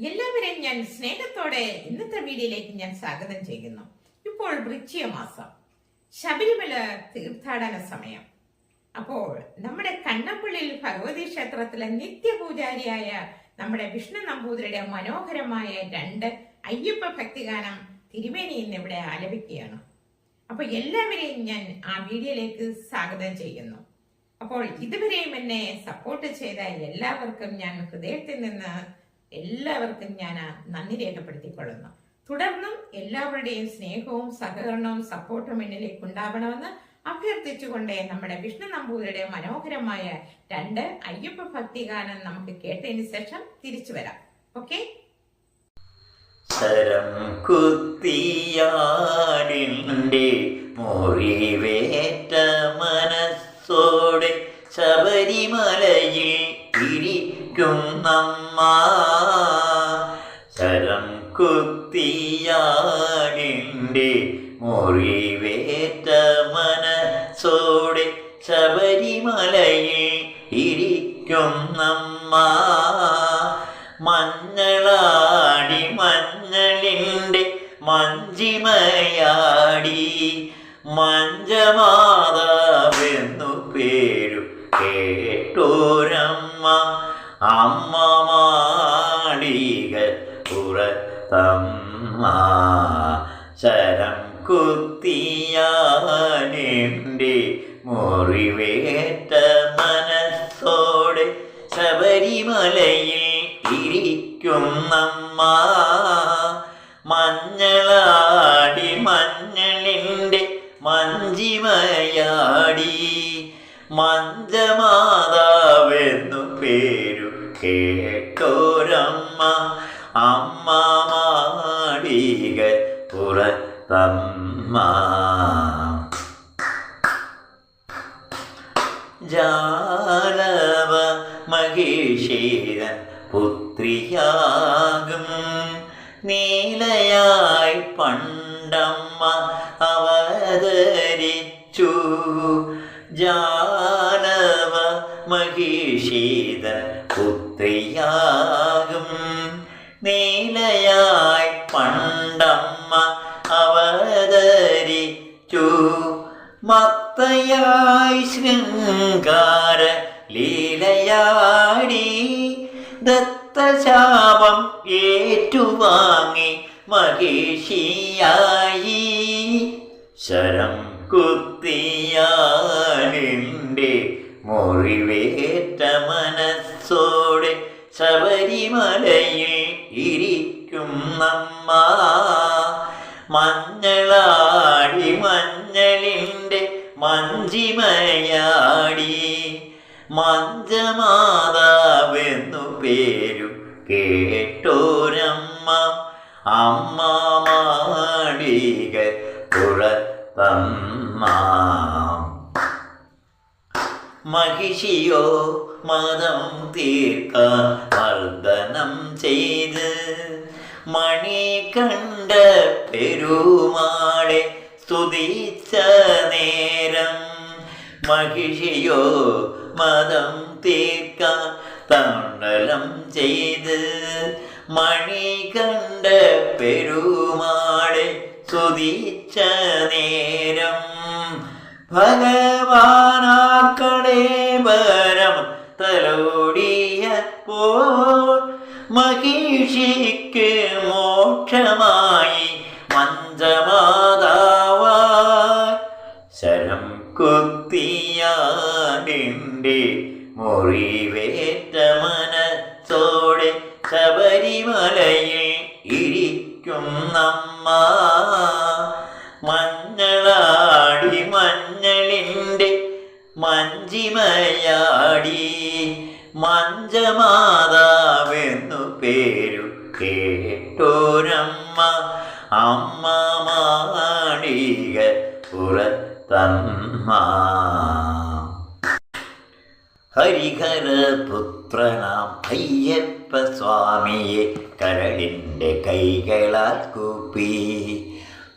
എല്ലാവരെയും ഞാൻ സ്നേഹത്തോടെ ഇന്നത്തെ വീഡിയോയിലേക്ക് ഞാൻ സ്വാഗതം ചെയ്യുന്നു. ഇപ്പോൾ വൃശ്ചിക മാസം, ശബരിമല തീർത്ഥാടന സമയം. അപ്പോൾ നമ്മുടെ കണ്ണപ്പള്ളിയിൽ ഭഗവതി ക്ഷേത്രത്തിലെ നിത്യപൂജാരിയായ നമ്മുടെ വിഷ്ണു നമ്പൂതിരിയുടെ മനോഹരമായ 2 അയ്യപ്പ ഭക്തിഗാനം തിരുമേനി ഇന്ന് ഇവിടെ ആലപിക്കുകയാണ്. അപ്പോൾ എല്ലാവരെയും ഞാൻ ആ വീഡിയോയിലേക്ക് സ്വാഗതം ചെയ്യുന്നു. അപ്പോൾ ഇതുവരെയും എന്നെ സപ്പോർട്ട് ചെയ്ത എല്ലാവർക്കും ഞാൻ ഹൃദയത്തിൽ നിന്ന് എല്ലാവർക്കും ഞാൻ നന്ദി രേഖപ്പെടുത്തിക്കൊള്ളുന്നു. തുടർന്നും എല്ലാവരുടെയും സ്നേഹവും സഹകരണവും സപ്പോർട്ടും എന്നിലേക്ക് ഉണ്ടാവണമെന്ന് അഭ്യർത്ഥിച്ചുകൊണ്ട് നമ്മുടെ വിഷ്ണു നമ്പൂതിരിയുടെ മനോഹരമായ 2 അയ്യപ്പ ഭക്തിഗാനം നമുക്ക് കേട്ടതിന് ശേഷം തിരിച്ചു വരാം. ഓക്കെ. ശരം കുത്തിയാടിൻ്റെ മുറിവേറ്റ മനസ്സോടെ ശബരിമലയിൽ ഇരിക്കുന്നമ്മ. ശരം കുത്തിയാടിൻ്റെ മുറിവേറ്റ മനസ്സോടെ ശബരിമലയിൽ ഇരിക്കുന്നമ്മ. മഞ്ഞളാടി മഞ്ഞളിൻ്റെ മഞ്ചിമയാടി മഞ്ചമാതാവെന്നു പേരു കേട്ടോരമ്മ. അമ്മ മാളിക പുറത്തമ്മ. ശരം കുത്തിയാനെൻ്റെ മുറിവേറ്റ മനസ്സോടെ ശബരിമലയിൽ ഇരിക്കുന്നമ്മ. മഞ്ഞളാടി മഞ്ഞളിൻ്റെ മഞ്ചിമയാടി മഞ്ചമാതാവെന്നു പേരു കേട്ടോരമ്മ. അമ്മ മാളിക പുറത്തമ്മ. ജാലവ മഹേശ്വരൻ പുത്രിയാകും നീലയായി പണ്ടമ്മ അവതരിച്ചു. ജാലവ മഹേശ്വരൻ പുത്രിയാകും നീലയായി പണ്ടമ്മ അവതരിച്ചു. മത്തയായി ശൃംഗാര ലീലയാടി ദത്തശാപം ഏറ്റുവാങ്ങി മഹേഷിയായി. ശരം കുത്തിയാടിൻ്റെ മുറിവേറ്റ മനസ്സോടെ ശബരിമലയിൽ ഇരിക്കുന്നമ്മ. മഞ്ഞളാടി മഞ്ഞളിൻ്റെ മഞ്ചിമയാടി മഞ്ചമാതാവെന്നു പേരു കേട്ടോരമ്മ. അമ്മ മാളിക പുറത്തമ്മ. മഹിഷിയോ മതം തീർക്കാൻ മർദ്ദനം ചെയ്ത് മണികണ്ഠ പെരുമാളെ സ്തുതിച്ച നേരം. മഹിഷിയോ മതം തീർക്കാൻ തണ്ടലം ചെയ്ത് മണികണ്ഠ പെരുമാളെ സ്തുതിച്ച നേരം. ഭഗവാനാക്കളെ വരം തലോടിയപ്പോൾ മഹിഷിക്ക് മോക്ഷമായി മഞ്ചമാതാവായി. ശരം കുത്തിയാടിൻ്റെ മുറിവേറ്റ മനസ്സോടെ ശബരിമലയിൽ ഇരിക്കുന്നമ്മ. മഞ്ഞളാടി മഞ്ഞളിൻ്റെ മഞ്ചിമയാടി മഞ്ചമാതാവെന്നു പേരു കേട്ടോരമ്മ. അമ്മ മാളിക പുറത്തമ്മ. ഹരിഹര പുത്രനാം അയ്യപ്പ സ്വാമിയെ കരളിൻ്റെ കൈകളാൽ കൂപ്പി.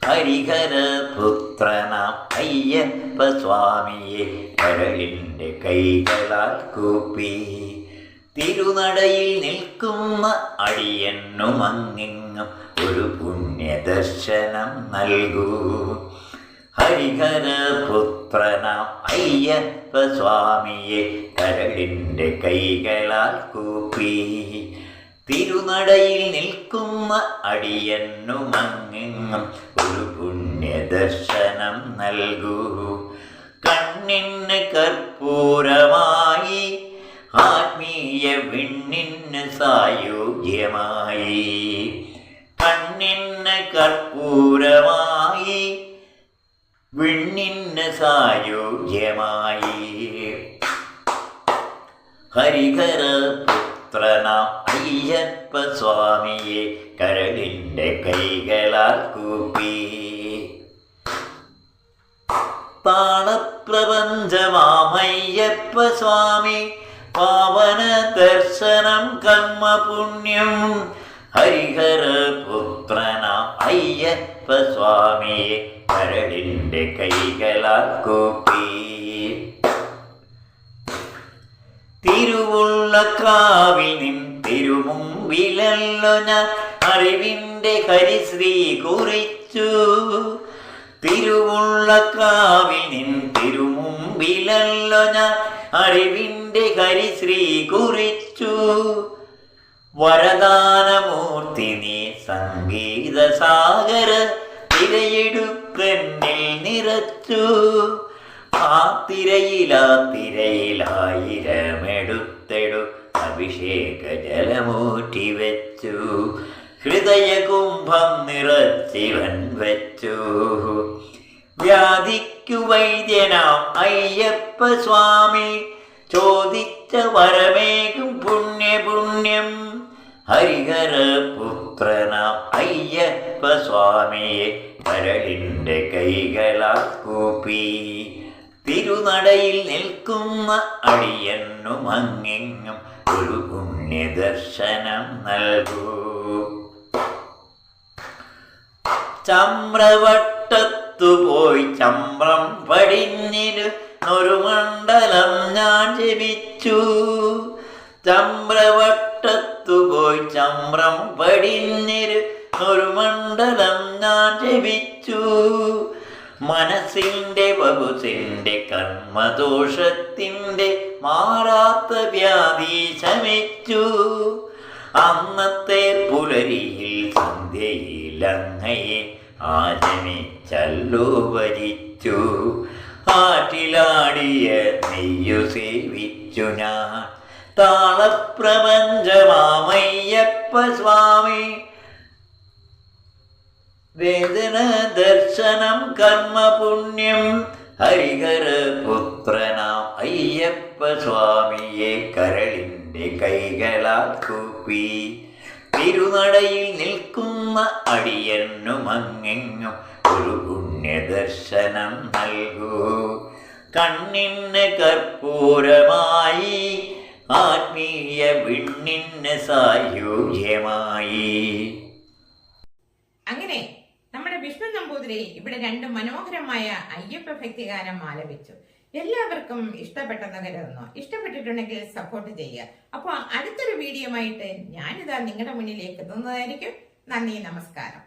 ഹരിഹര പുത്രനാം അയ്യപ്പ സ്വാമിയെ കരളിൻ്റെ കൈകളാൽ കൂപ്പി. തിരുനടയിൽ നിൽക്കുന്ന അടിയന്നുമങ്ങിങ്ങും ഒരു പുണ്യദർശനം നൽകൂ. ഹരിഹര പുത്രനാം അയ്യപ്പ സ്വാമിയെ കരളിൻ്റെ കൈകളാൽ കൂപ്പി. തിരുനടയിൽ നിൽക്കുന്ന അടിയന്നുമങ്ങിങ്ങും ഒരു പുണ്യദർശനം നൽകൂ. കണ്ണിന് കർപ്പൂരമായി ആത്മീയ വിണ്ണിന് സായുജ്യമായി. കണ്ണിന് കർപ്പൂരമായി വിണ്ണിന് സായുജ്യമായി. ഹരിഹര പുത്രനാം അയ്യപ്പ സ്വാമിയെ കരളിൻ്റെ കൈകളാൽ കൂപ്പി. താളപ്രപഞ്ചമാമയ്യപ്പ സ്വാമി പാവന ദർശനം കർമ്മപുണ്യം. ഹരിഹര പുത്രനാം അയ്യപ്പ സ്വാമിയെ കരളിൻ്റെ കൈകളാൽ കൂപ്പി. തിരുവുള്ളക്കാവിൽ നിൻ തിരുമുമ്പിലല്ലോ ഞാൻ അറിവിൻ്റെ ഹരിശ്രീ കുറിച്ചു. തിരുവുള്ളക്കാവിൽ നിൻ തിരുമുമ്പിലല്ലോ ഞാൻ അറിവിൻ്റെ ഹരിശ്രീ കുറിച്ചു. വരദാനമൂർത്തി നീ സംഗീത സാഗര തിരയെടുപ്പെന്നിൽ നിറച്ചു. ആ തിരയിലായിരമെടുത്തെടു അഭിഷേക ജലമൂറ്റി വെച്ചു. ഹൃദയകുംഭം നിറച്ചിവൻ വെച്ചു. വ്യാധിക്കു വൈദ്യനാം അയ്യപ്പ സ്വാമി ചോദിച്ച വരമേകും പുണ്യപുണ്യം. ഹരിഹര പുത്രനാം അയ്യപ്പ സ്വാമിയെ കരളിൻ്റെ കൈകളാൽ കൂപ്പി. തിരുനടയിൽ നിൽക്കുന്ന അടിയന്നുമങ്ങിങ്ങും ഒരു പുണ്യദർശനം നൽകൂ. ചമ്രവട്ടത്തു പോയി ചമ്രം പടിഞ്ഞിരുന്നൊരു മണ്ഡലം ഞാൻ ജപിച്ചു. ചമ്രവട്ടത്തു പോയി ചമ്രം പടിഞ്ഞിരുന്നൊരു മണ്ഡലം ഞാൻ ജപിച്ചു. മനസ്സിൻ്റെ വകുസിൻ്റെ കർമ്മദോഷത്തിൻ്റെ മാറാത്ത വ്യാധി ശമിച്ചു. അന്നത്തെ പുലരിയിൽ സന്ധ്യയിൽ അങ്ങയെ ആചമിച്ചല്ലോ ഭജിച്ചു. ആറ്റിലാടിയ നെയ്യു സേവിച്ചു ഞാൻ. താളപ്രപഞ്ചമാമയ്യപ്പ സ്വാമി വേദന ദർശനം കർമ്മപുണ്യം. ഹരിഹര പുത്രനാം അയ്യപ്പ സ്വാമിയെ കരളിൻ്റെ കൈകളാൽ കൂപ്പി. തിരുനടയിൽ നിൽക്കുന്ന അടിയന്നുമങ്ങിങ്ങും ഒരു പുണ്യദർശനം നൽകൂ. കണ്ണിന് കർപ്പൂരമായി ആത്മീയ വിണ്ണിന് സായുജ്യമായി. അങ്ങനെ നമ്മുടെ വിഷ്ണു നമ്പൂതിരി ഇവിടെ രണ്ട് മനോഹരമായ അയ്യപ്പ ഭക്തിഗാനം ആലപിച്ചു. എല്ലാവർക്കും ഇഷ്ടപ്പെട്ടെന്ന് കരുതുന്നു. ഇഷ്ടപ്പെട്ടിട്ടുണ്ടെങ്കിൽ സപ്പോർട്ട് ചെയ്യുക. അപ്പോൾ അടുത്തൊരു വീഡിയോ ആയിട്ട് ഞാനിതാ നിങ്ങളുടെ മുന്നിലേക്ക് എത്തുന്നതായിരിക്കും. നന്ദി, നമസ്കാരം.